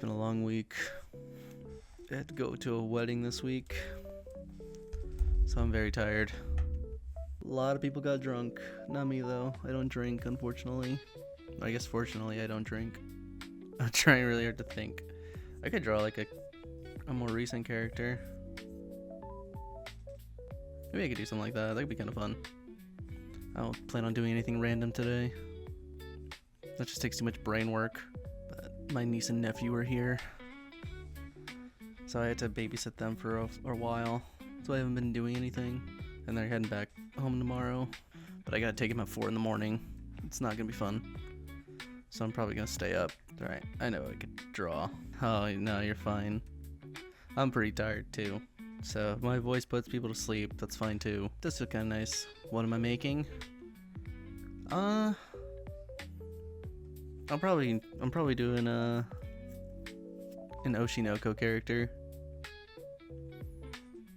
been a long week. I had to go to a wedding this week, so I'm very tired. A lot of people got drunk. Not me though. I don't drink, unfortunately. I guess fortunately I don't drink. I'm trying really hard to think. I could draw like a more recent character. Maybe I could do something like that. That could be kind of fun. I don't plan on doing anything random today. That just takes too much brain work. But my niece and nephew are here, so I had to babysit them for a while. So I haven't been doing anything. And they're heading back home tomorrow. But I gotta take them at 4 in the morning. It's not gonna be fun. So I'm probably gonna stay up. Alright, I know I could draw. Oh, no, you're fine. I'm pretty tired too. So if my voice puts people to sleep, that's fine too. This is kinda nice. What am I making? I'm probably doing an Oshinoko character.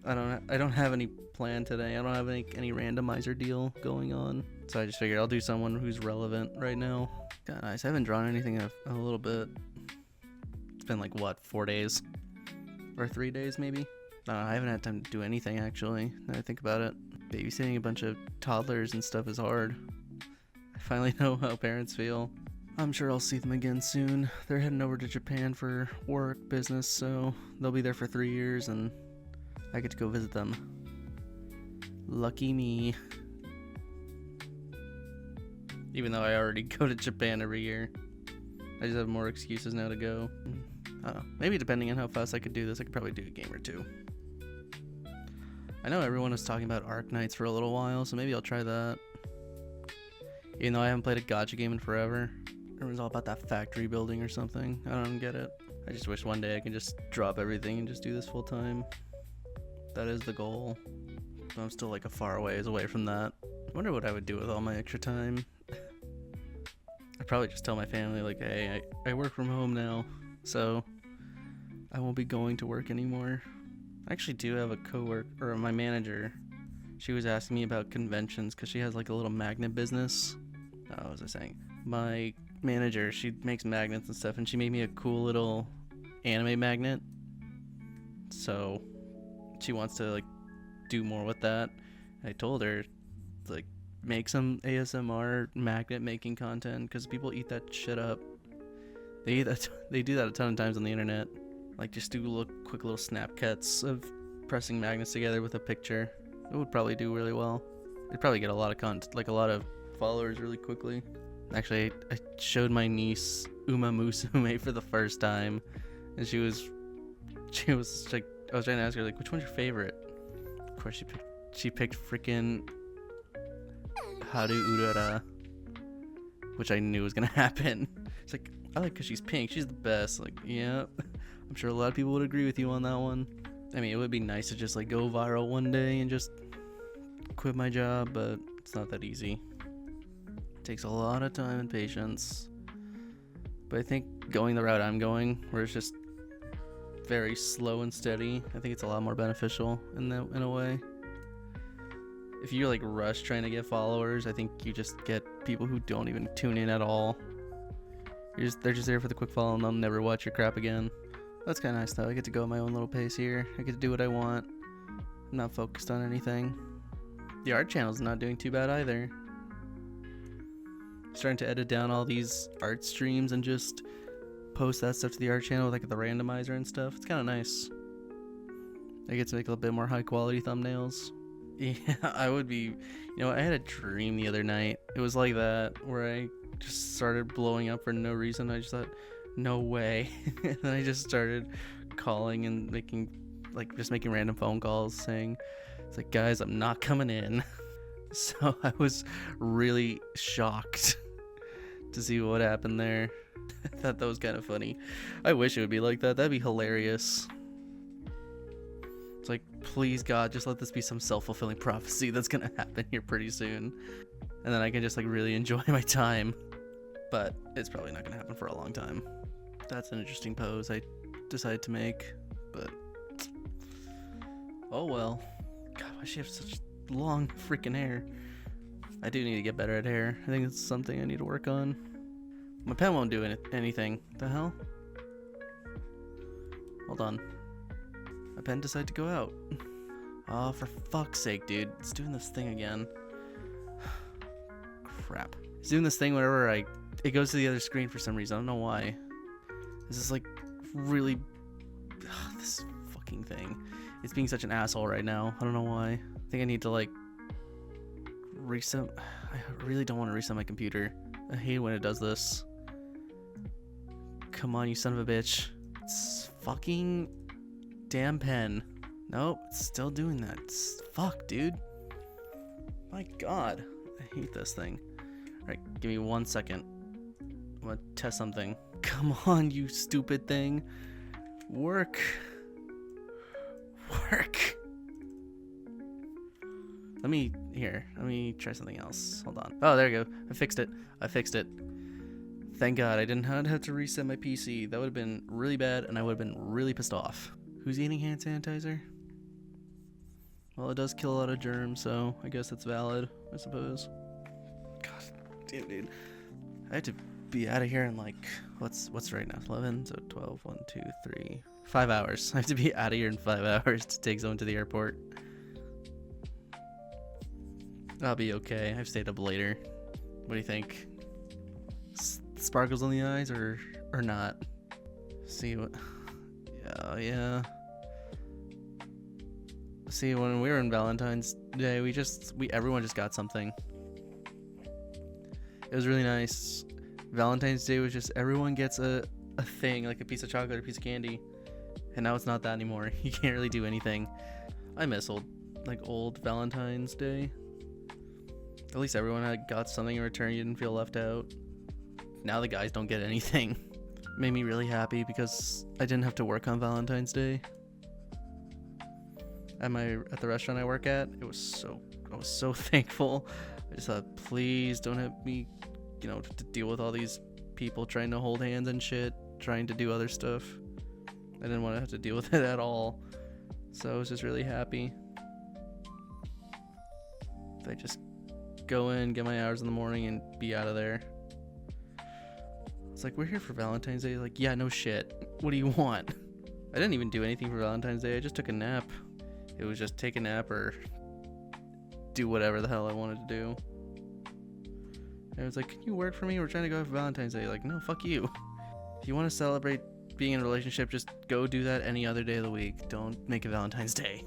I don't have any plan today. I don't have any randomizer deal going on. So I just figured I'll do someone who's relevant right now. God, nice. I haven't drawn anything in a little bit. It's been like what, 4 days? Or 3 days maybe? I haven't had time to do anything actually, now I think about it. Babysitting a bunch of toddlers and stuff is hard. I finally know how parents feel. I'm sure I'll see them again soon. They're heading over to Japan for work, business, so they'll be there for 3 years and I get to go visit them. Lucky me. Even though I already go to Japan every year. I just have more excuses now to go. I don't know. Maybe depending on how fast I could do this, I could probably do a game or two. I know everyone was talking about Arknights for a little while, so maybe I'll try that. Even though I haven't played a gacha game in forever. Everyone's all about that factory building or something. I don't get it. I just wish one day I can just drop everything and just do this full time. That is the goal. But I'm still like a far ways away from that. I wonder what I would do with all my extra time. I'd probably just tell my family like, hey, I work from home now, so I won't be going to work anymore. I actually do have a coworker, or my manager. She was asking me about conventions because she has like a little magnet business. What was I saying? My manager, she makes magnets and stuff, and she made me a cool little anime magnet. So she wants to like do more with that. I told her like make some ASMR magnet making content because people eat that shit up. They do that a ton of times on the internet. Like just do quick little snap cuts of pressing magnets together with a picture. It would probably do really well. It'd probably get a lot of a lot of followers really quickly. Actually, I showed my niece Uma Musume for the first time, and she was like, I was trying to ask her like, which one's your favorite? Of course, she picked freaking Haru Urara, which I knew was gonna happen. It's like, I like because she's pink. She's the best. Like, yeah, I'm sure a lot of people would agree with you on that one. I mean, it would be nice to just like go viral one day and just quit my job, but it's not that easy. It takes a lot of time and patience. But I think going the route I'm going, where it's just very slow and steady, I think it's a lot more beneficial in a way. If you like rush trying to get followers, I think you just get people who don't even tune in at all. They're just there for the quick follow and they'll never watch your crap again. That's kind of nice though. I get to go at my own little pace here. I get to do what I want. I'm not focused on anything. The art channel's not doing too bad either. Starting to edit down all these art streams and just post that stuff to the art channel with like the randomizer and stuff. It's kind of nice. I get to make a little bit more high quality thumbnails. Yeah, I would be, I had a dream the other night. It was like that, where I just started blowing up for no reason. I just thought, no way. And then I just started calling and making random phone calls saying, it's like, guys, I'm not coming in. So I was really shocked to see what happened there. I thought that was kind of funny. I wish it would be like that. That'd be hilarious. It's like, please God, just let this be some self-fulfilling prophecy that's gonna happen here pretty soon. And then I can just like really enjoy my time. But it's probably not gonna happen for a long time. That's an interesting pose I decided to make, but oh well. God, why does she have such long freaking hair? I do need to get better at hair. I think it's something I need to work on. My pen won't do anything. The hell? Hold on. My pen decided to go out. Oh, for fuck's sake, dude. It's doing this thing again. Crap. It's doing this thing whenever it goes to the other screen for some reason. I don't know why. This is like really... this fucking thing. It's being such an asshole right now. I don't know why. I think I need to like reset. I really don't want to reset my computer. I hate when it does this. Come on, you son of a bitch. It's fucking damn pen. Nope, it's still doing that. Fuck, dude. My god. I hate this thing. Alright, give me 1 second. I'm gonna test something. Come on, you stupid thing. Work. Work. Let me try something else. Hold on. Oh, there we go. I fixed it. Thank god I didn't have to reset my PC. That would have been really bad and I would have been really pissed off. Who's eating hand sanitizer? Well, it does kill a lot of germs, so I guess it's valid, I suppose. God damn, dude. I have to be out of here in like, what's right now? 11, so 12, 1, 2, 3, 5 hours. I have to be out of here in 5 hours to take someone to the airport. I'll be okay. I've stayed up later. What do you think? Sparkles on the eyes or not? See what? Yeah. See, when we were in Valentine's Day, everyone just got something. It was really nice. Valentine's Day was just everyone gets a thing, like a piece of chocolate or a piece of candy. And now it's not that anymore. You can't really do anything. I miss old Valentine's Day. At least everyone had got something in return. You didn't feel left out. Now the guys don't get anything. Made me really happy because I didn't have to work on Valentine's Day. At the restaurant I work at, I was so thankful. I just thought, please don't have me, to deal with all these people trying to hold hands and shit, trying to do other stuff. I didn't want to have to deal with it at all. So I was just really happy. I just go in, get my hours in the morning, and be out of there. It's like, we're here for Valentine's Day. Like, yeah, no shit. What do you want? I didn't even do anything for Valentine's Day. I just took a nap. It was just take a nap or do whatever the hell I wanted to do. And I was like, can you work for me? We're trying to go for Valentine's Day. Like, no, fuck you. If you want to celebrate being in a relationship, just go do that any other day of the week. Don't make it Valentine's Day.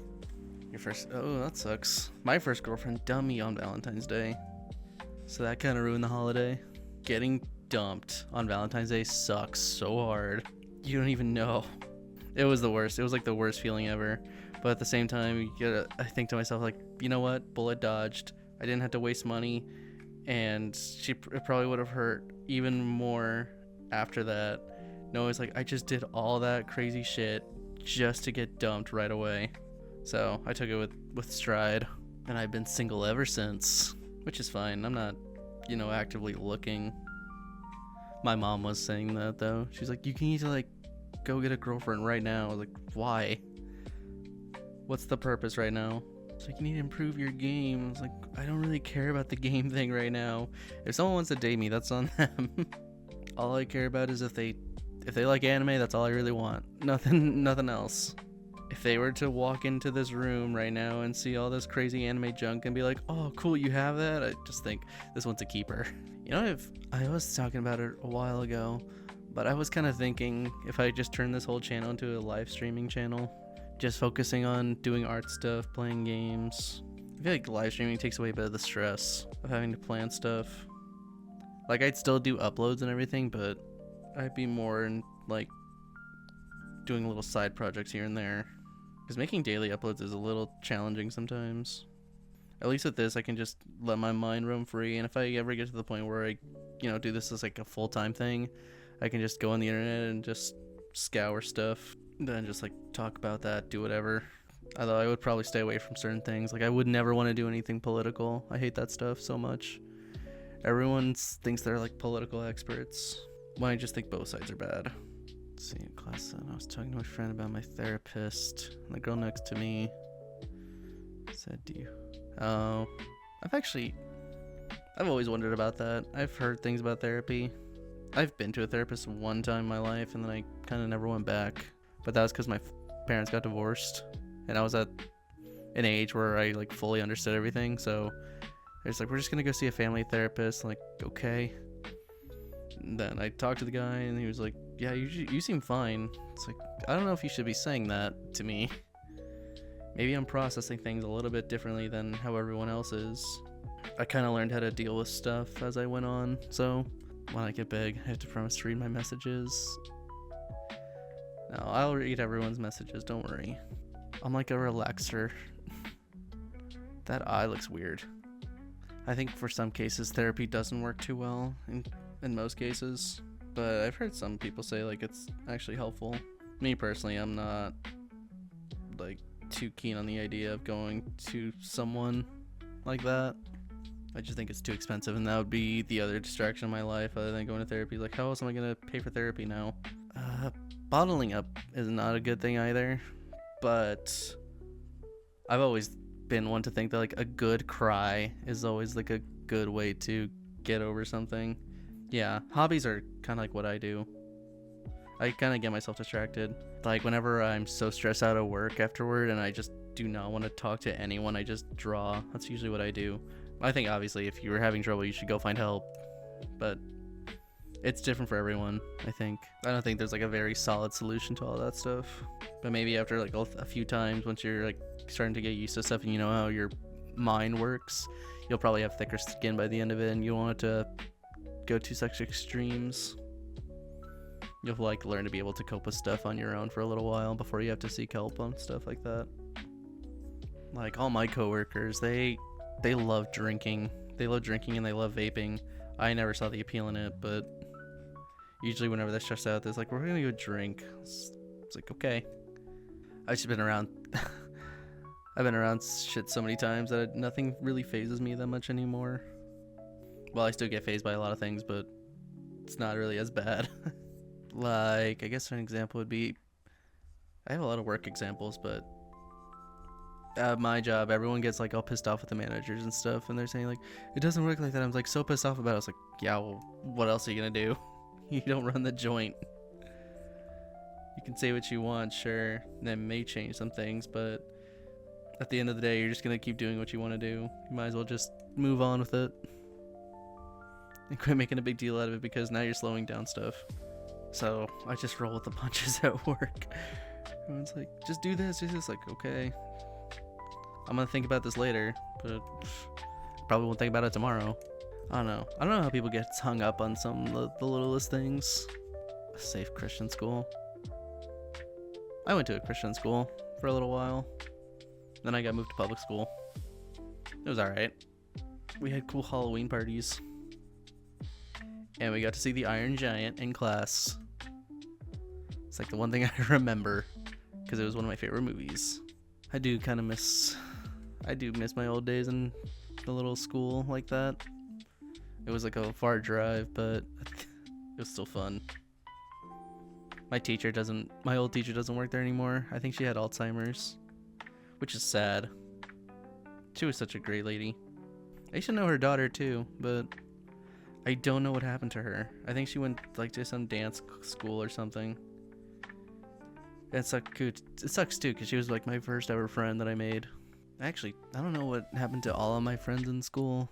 Oh, that sucks. My first girlfriend dumped me on Valentine's Day. So that kind of ruined the holiday. Getting dumped on Valentine's Day sucks so hard. You don't even know. It was the worst. It was like the worst feeling ever. But at the same time, I think to myself, like, you know what? Bullet dodged. I didn't have to waste money. And it probably would have hurt even more after that. No, it's like, I just did all that crazy shit just to get dumped right away. So I took it with stride. And I've been single ever since. Which is fine. I'm not, actively looking. My mom was saying that, though. She's like, you need to, like, go get a girlfriend right now. I was like, why? What's the purpose right now? It's like, you need to improve your game. I was like, I don't really care about the game thing right now. If someone wants to date me, that's on them. All I care about is if they like anime, that's all I really want. Nothing else. If they were to walk into this room right now and see all this crazy anime junk and be like, oh, cool, you have that? I just think this one's a keeper. I was talking about it a while ago, but I was kind of thinking if I just turn this whole channel into a live streaming channel, just focusing on doing art stuff, playing games. I feel like live streaming takes away a bit of the stress of having to plan stuff. Like, I'd still do uploads and everything, but I'd be more in, like, doing little side projects here and there. Because making daily uploads is a little challenging sometimes. At least with this, I can just let my mind roam free. And if I ever get to the point where I, do this as like a full-time thing, I can just go on the internet and just scour stuff. Then just like talk about that, do whatever. Although I would probably stay away from certain things. Like, I would never want to do anything political. I hate that stuff so much. Everyone thinks they're like political experts, when I just think both sides are bad. Let's see, in class, I was talking to my friend about my therapist, and the girl next to me said, I've always wondered about that. I've heard things about therapy. I've been to a therapist one time in my life, and then I kind of never went back. but that was because my parents got divorced, and I was at an age where I like fully understood everything. So it's like, we're just gonna go see a family therapist. I'm like, okay. And then I talked to the guy, and he was like, yeah, you seem fine. It's like, I don't know if you should be saying that to me. Maybe I'm processing things a little bit differently than how everyone else is. I kind of learned how to deal with stuff as I went on, so when I get big, I have to promise to read my messages. No, I'll read everyone's messages, don't worry. I'm like a relaxer. That eye looks weird. I think for some cases, therapy doesn't work too well in most cases, but I've heard some people say like it's actually helpful. Me personally, I'm not like too keen on the idea of going to someone like that. I just think it's too expensive, and that would be the other distraction in my life other than going to therapy. Like, how else am I gonna pay for therapy now? Bottling up is not a good thing either, but I've always been one to think that like a good cry is always like a good way to get over something. Yeah, hobbies are kind of like what I do. I kind of get myself distracted. Like whenever I'm so stressed out at work afterward and I just do not want to talk to anyone, I just draw. That's usually what I do. I think obviously if you were having trouble, you should go find help, but it's different for everyone, I think. I don't think there's like a very solid solution to all that stuff, but maybe after like a few times, once you're like starting to get used to stuff and you know how your mind works, you'll probably have thicker skin by the end of it, and you don't want it to go to such extremes. You'll like learn to be able to cope with stuff on your own for a little while before you have to seek help on stuff like that. Like all my coworkers, they love drinking. They love drinking and they love vaping. I never saw the appeal in it, but usually whenever they're stressed out, they're like, we're gonna go drink. It's like, okay. I've just been around I've been around shit so many times that nothing really phases me that much anymore. Well, I still get phased by a lot of things, but it's not really as bad. Like, I guess an example would be, I have a lot of work examples, but at my job, everyone gets like all pissed off with the managers and stuff, and they're saying like, it doesn't work like that. I'm like so pissed off about it. I was like, yeah, well, what else are you gonna do? You don't run the joint. You can say what you want, sure, and that may change some things, but at the end of the day, you're just gonna keep doing what you want to do. You might as well just move on with it and quit making a big deal out of it, because now you're slowing down stuff. So I just roll with the punches at work. Everyone's like, just do this. It's just like, okay, I'm gonna think about this later, but probably won't think about it tomorrow. I don't know how people get hung up on some of the littlest things. A safe Christian school. I went to a Christian school for a little while. Then I got moved to public school. It was alright. We had cool Halloween parties. And we got to see the Iron Giant in class. It's like the one thing I remember, because it was one of my favorite movies. I do miss my old days in the little school like that. It was like a far drive, but it was still fun. My old teacher doesn't work there anymore. I think she had Alzheimer's, which is sad. She was such a great lady. I used to know her daughter too, but I don't know what happened to her. I think she went like to some dance school or something. It sucks too, because she was like my first ever friend that I made. Actually, I don't know what happened to all of my friends in school.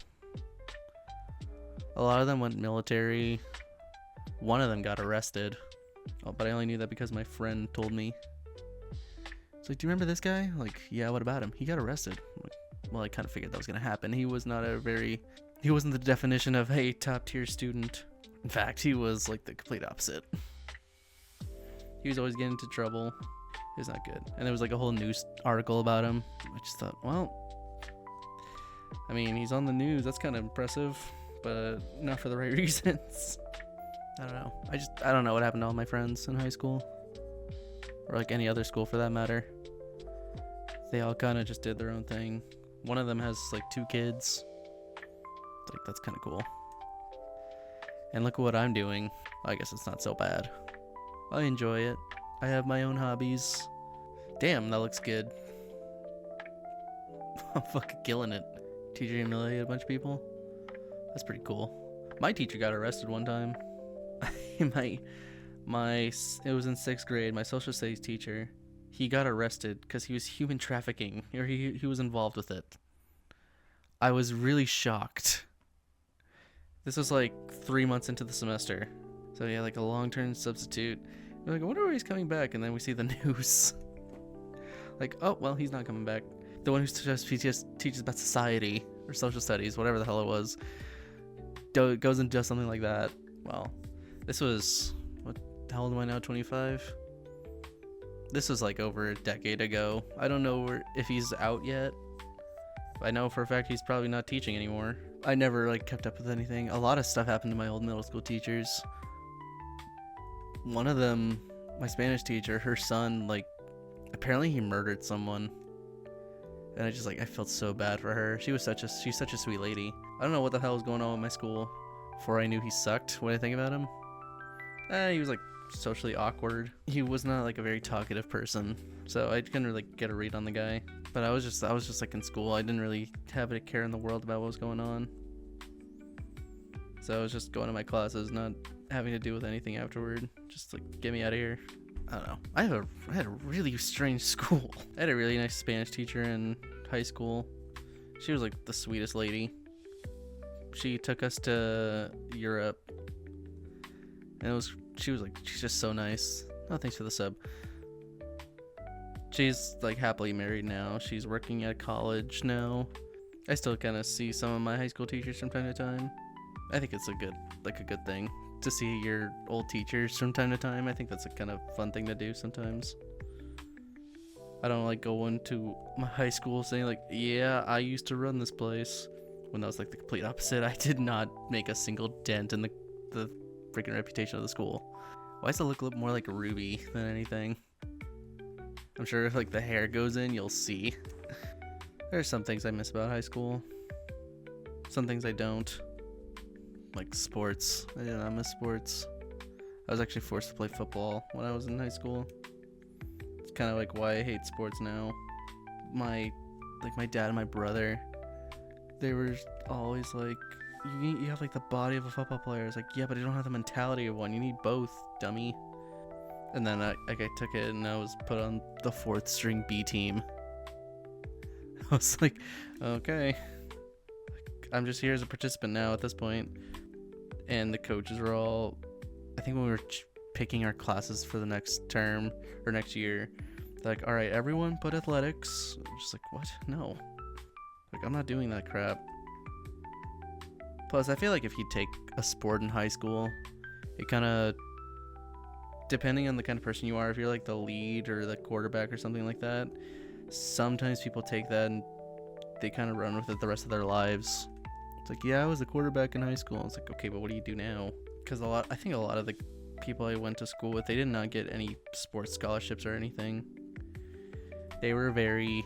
A lot of them went military. One of them got arrested. Oh, but I only knew that because my friend told me. It's like, do you remember this guy? Like, yeah, what about him? He got arrested. I'm like, well, I kind of figured that was going to happen. He wasn't the definition of a top tier student. In fact, he was like the complete opposite. He was always getting into trouble. It was not good. And there was like a whole news article about him. I just thought, well, I mean, he's on the news. That's kind of impressive, but not for the right reasons. I don't know. I don't know what happened to all my friends in high school. Or like any other school for that matter. They all kind of just did their own thing. One of them has like 2 kids. It's like, that's kind of cool. And look at what I'm doing. I guess it's not so bad. I enjoy it. I have my own hobbies. Damn, that looks good. I'm fucking killing it. Teacher humiliated a bunch of people. That's pretty cool. My teacher got arrested one time. It was in 6th grade. My social studies teacher, he got arrested because he was human trafficking, or he was involved with it. I was really shocked. This was like 3 months into the semester. So yeah, like a long-term substitute. We're like, I wonder where he's coming back. And then we see the news. Like, oh, well, he's not coming back. The one who just teaches about society or social studies, whatever the hell it was, goes and does something like that. Well, this was, how old am I now, 25? This was like over a decade ago. I don't know if he's out yet. I know for a fact he's probably not teaching anymore. I never like kept up with anything. A lot of stuff happened to my old middle school teachers. One of them, my Spanish teacher, her son, like, apparently he murdered someone. And I felt so bad for her. She's such a sweet lady. I don't know what the hell was going on with my school before I knew he sucked. What do I think about him? He was like socially awkward. He was not like a very talkative person. So I couldn't really get a read on the guy. But I was just like in school. I didn't really have a care in the world about what was going on. So I was just going to my classes, not having to do with anything afterward. Just like, get me out of here. I don't know. I had a really strange school. I had a really nice Spanish teacher in high school. She was like the sweetest lady. She took us to Europe. And she's just so nice. Oh, thanks for the sub. She's like happily married now. She's working at college now. I still kind of see some of my high school teachers from time to time. I think it's a good thing to see your old teachers from time to time. I think that's a kind of fun thing to do sometimes. I don't like going to my high school saying like, yeah, I used to run this place, when that was like the complete opposite. I did not make a single dent in the freaking reputation of the school. Why does it look a little more like Ruby than anything? I'm sure if like the hair goes in, you'll see. There's some things I miss about high school. Some things I don't. Like sports. I did not miss sports. I was actually forced to play football when I was in high school. It's kind of like why I hate sports now. My dad and my brother, they were always like, you have like the body of a football player. It's like, yeah, but you don't have the mentality of one. You need both, dummy. And then I took it and I was put on the 4th string B team. I was like, okay, I'm just here as a participant now at this point. And the coaches were all, I think when we were picking our classes for the next term or next year, they're like, all right, everyone but athletics. I'm just like, what? No. Like, I'm not doing that crap. Plus, I feel like if you take a sport in high school, it kind of, depending on the kind of person you are, if you're like the lead or the quarterback or something like that, sometimes people take that and they kind of run with it the rest of their lives. It's like, yeah, I was a quarterback in high school. It's like, okay, but what do you do now? Because I think a lot of the people I went to school with, they did not get any sports scholarships or anything. They were very,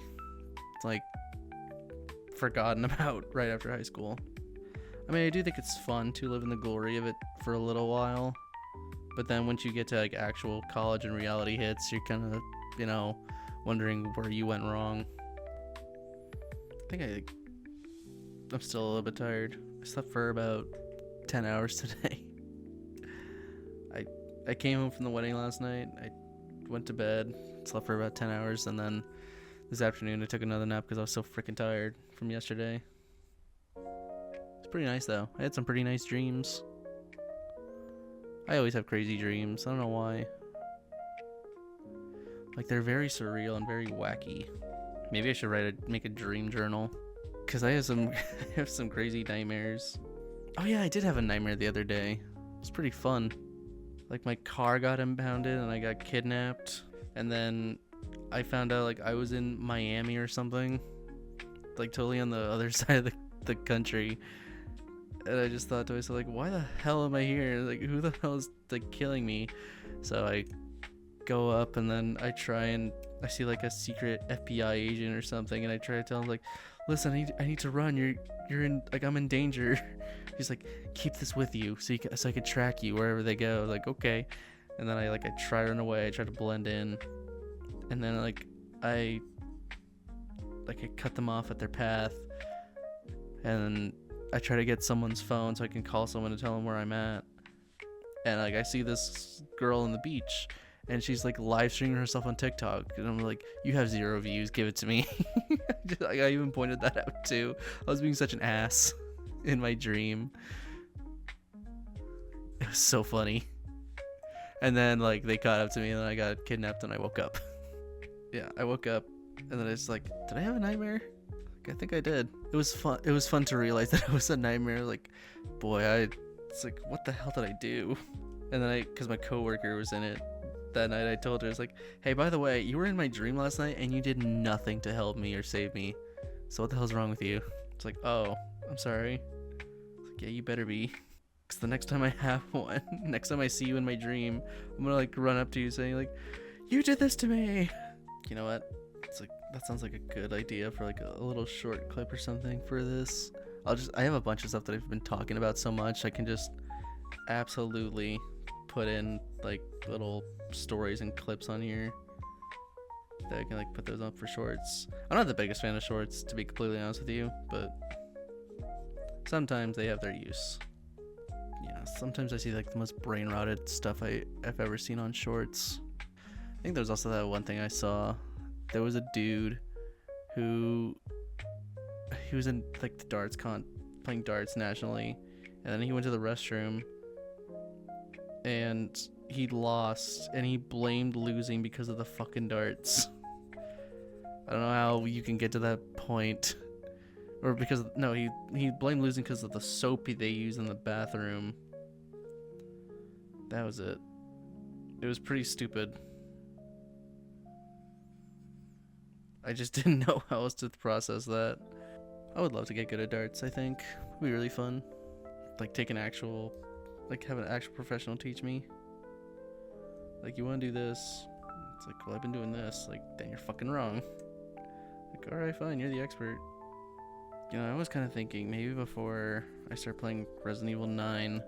like, forgotten about right after high school. I mean, I do think it's fun to live in the glory of it for a little while. But then once you get to, like, actual college and reality hits, you're kind of, wondering where you went wrong. I think I'm still a little bit tired. I slept for about 10 hours today. I came home from the wedding last night. I went to bed, slept for about 10 hours, and then this afternoon I took another nap because I was so freaking tired from yesterday. It's pretty nice though. I had some pretty nice dreams. I always have crazy dreams. I don't know why. Like, they're very surreal and very wacky. Maybe I should make a dream journal. Because I have some crazy nightmares. Oh yeah, I did have a nightmare the other day. It was pretty fun. Like, my car got impounded and I got kidnapped. And then I found out, like, I was in Miami or something. Like, totally on the other side of the country. And I just thought to myself, like, why the hell am I here? Like, who the hell is, like, killing me? So I go up and then I see, like, a secret FBI agent or something. And I try to tell him, like, listen, I need to run. You're in, like, I'm in danger. He's like, keep this with you so I could track you wherever they go. Like, okay. And then I try to run away. I try to blend in. And then, I cut them off at their path. And I try to get someone's phone so I can call someone to tell them where I'm at. and like I see this girl on the beach, and she's like live streaming herself on TikTok, and I'm like, you have 0 views, give it to me. Like, I even pointed that out too. I was being such an ass in my dream. It was so funny. And then like they caught up to me, and then I got kidnapped, and I woke up. Yeah, I woke up, and then I was like, did I have a nightmare? Like, I think I did. It was fun. It was fun to realize that it was a nightmare. Like, boy, it's like, what the hell did I do? And then because my coworker was in it that night, I told her, I was like, hey, by the way, you were in my dream last night, and you did nothing to help me or save me. So what the hell's wrong with you? It's like, oh, I'm sorry. It's like, yeah, you better be. Because the next time I have one, next time I see you in my dream, I'm gonna like run up to you saying like, you did this to me. You know what? It's like, that sounds like a good idea for like a little short clip or something for this. I have a bunch of stuff that I've been talking about so much, I can just absolutely put in like little stories and clips on here that I can like put those up for shorts. I'm not the biggest fan of shorts, to be completely honest with you, but sometimes they have their use. Yeah, sometimes I see like the most brain rotted stuff I've ever seen on shorts. I think there's also that one thing I saw. There was a dude who he was in like the darts playing darts nationally, and then he went to the restroom and he lost, and he blamed losing because of the fucking darts. I don't know how you can get to that point. Or because, no, he blamed losing because of the soap they use in the bathroom. That was it. It was pretty stupid. I just didn't know how else to process that. I would love to get good at darts, I think. It'd be really fun. Like have an actual professional teach me. Like, you want to do this? It's like, well, I've been doing this. Like, then you're fucking wrong. Like, alright, fine, you're the expert. You know, I was kind of thinking maybe before I start playing Resident Evil 9,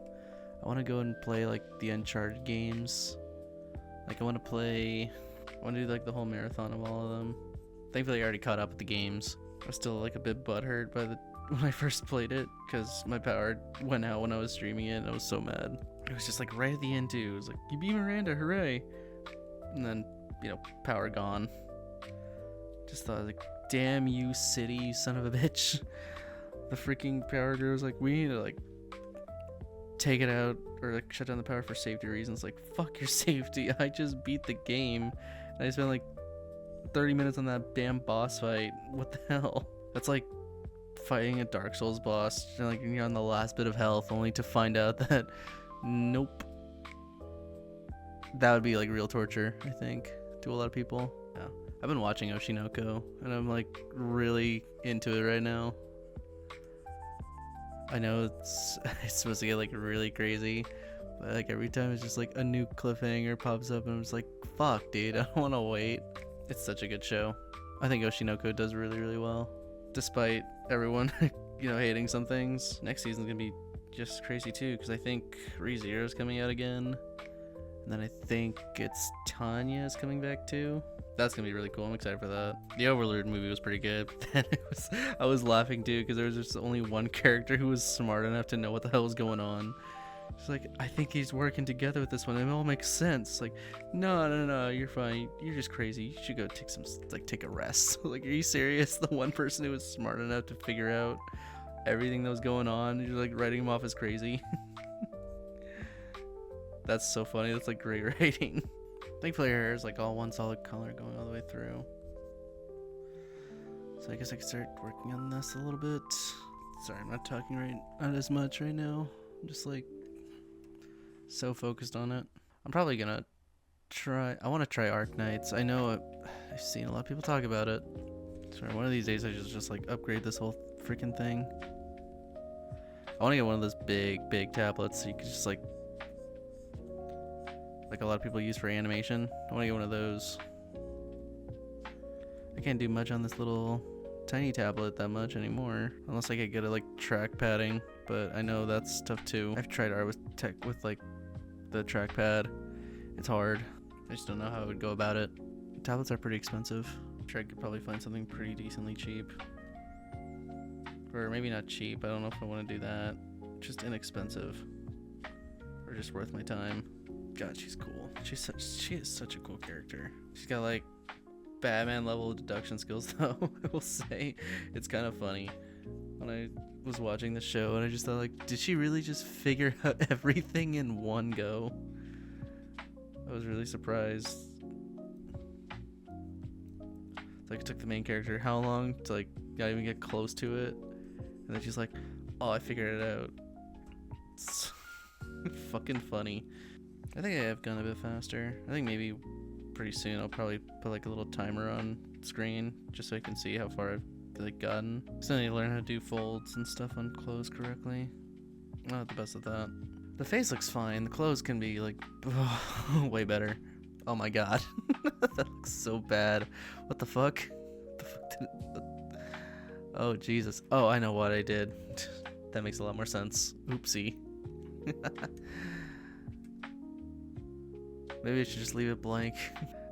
I want to go and play like the Uncharted games. Like, I want to do like the whole marathon of all of them. Thankfully, I already caught up with the games. I was still like a bit butthurt when I first played it, because my power went out when I was streaming it, and I was so mad. It was just like right at the end too. It was like, you beat Miranda, hooray! And then, you know, power gone. Just thought like, damn you, City, you son of a bitch. The freaking power girl was like, we need to like take it out or like shut down the power for safety reasons. Like, fuck your safety. I just beat the game, and I spent like 30 minutes on that damn boss fight. What the hell? That's like fighting a Dark Souls boss, and like you're on the last bit of health, only to find out that nope. That would be like real torture, I think, to a lot of people. Yeah. I've been watching Oshinoko, and I'm like really into it right now. I know it's supposed to get like really crazy, but like every time it's just like a new cliffhanger pops up, and I'm just like, fuck, dude, I don't want to wait. It's such a good show. I think Oshinoko does really, really well, despite everyone, you know, hating some things. Next season's gonna be just crazy too, because I think ReZero is coming out again, and then I think it's Tanya is coming back too. That's gonna be really cool. I'm excited for that. The Overlord movie was pretty good, but then I was laughing too, because there was just only one character who was smart enough to know what the hell was going on. It's like, I think he's working together with this one. It all makes sense. Like, no, you're fine. You're just crazy. You should go take a rest. Like, are you serious? The one person who was smart enough to figure out everything that was going on, you're like writing him off as crazy. That's so funny. That's like great writing. Thankfully, her hair is like all one solid color going all the way through. So I guess I can start working on this a little bit. Sorry, I'm not as much right now. I'm just like so focused on it. I'm probably gonna I want to try Arknights. I know I've seen a lot of people talk about it. Sorry, one of these days I just like upgrade this whole freaking thing. I want to get one of those big tablets so you can just like a lot of people use for animation. I want to get one of those. I can't do much on this little tiny tablet that much anymore, unless I could get it like track padding, but I know that's tough too. I've tried art with tech with like the trackpad. It's hard. I just don't know how I would go about it. Tablets are pretty expensive. I'm sure I could probably find something pretty decently cheap, or maybe not cheap. I don't know if I want to do that. Just inexpensive. or just worth my time. God, she's cool. She is such a cool character. She's got like Batman level deduction skills though. I will say it's kind of funny when I was watching the show and I just thought like, did she really just figure out everything in one go? I was really surprised. It's like it took the main character how long to like not even get close to it, and then she's like, oh, I figured it out. It's fucking funny. I think I have gone a bit faster. I think maybe pretty soon I'll probably put like a little timer on screen just so I can see how far I've like gotten. So I need to learn how to do folds and stuff on clothes correctly. I'm not the best at that. The face looks fine. The clothes can be like way better. Oh my god. That looks so bad. What the fuck? What the fuck did it... Oh Jesus. Oh, I know what I did. That makes a lot more sense. Oopsie. Maybe I should just leave it blank.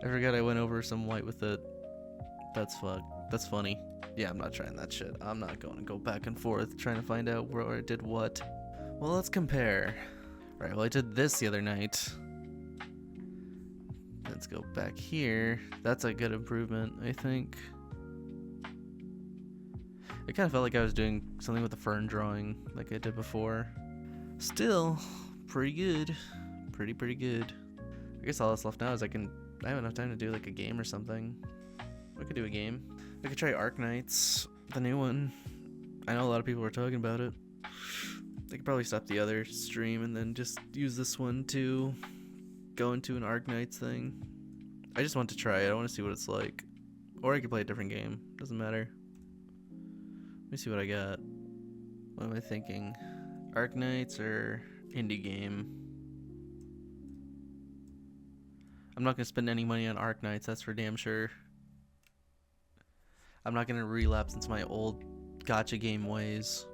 I forgot I went over some white with it. That's funny. Yeah, I'm not trying that shit. I'm not going to go back and forth trying to find out where I did what. Well, let's compare. Right, well I did this the other night. Let's go back here. That's a good improvement, I think. It kind of felt like I was doing something with the fern drawing like I did before. Still, pretty good. Pretty good. I guess all that's left now is I have enough time to do like a game or something. We could do a game. I could try Arknights, the new one. I know a lot of people were talking about it. I could probably stop the other stream and then just use this one to go into an Arknights thing. I just want to try it. I want to see what it's like. Or I could play a different game. Doesn't matter. Let me see what I got. What am I thinking? Arknights or indie game? I'm not going to spend any money on Arknights, that's for damn sure. I'm not going to relapse into my old gacha game ways.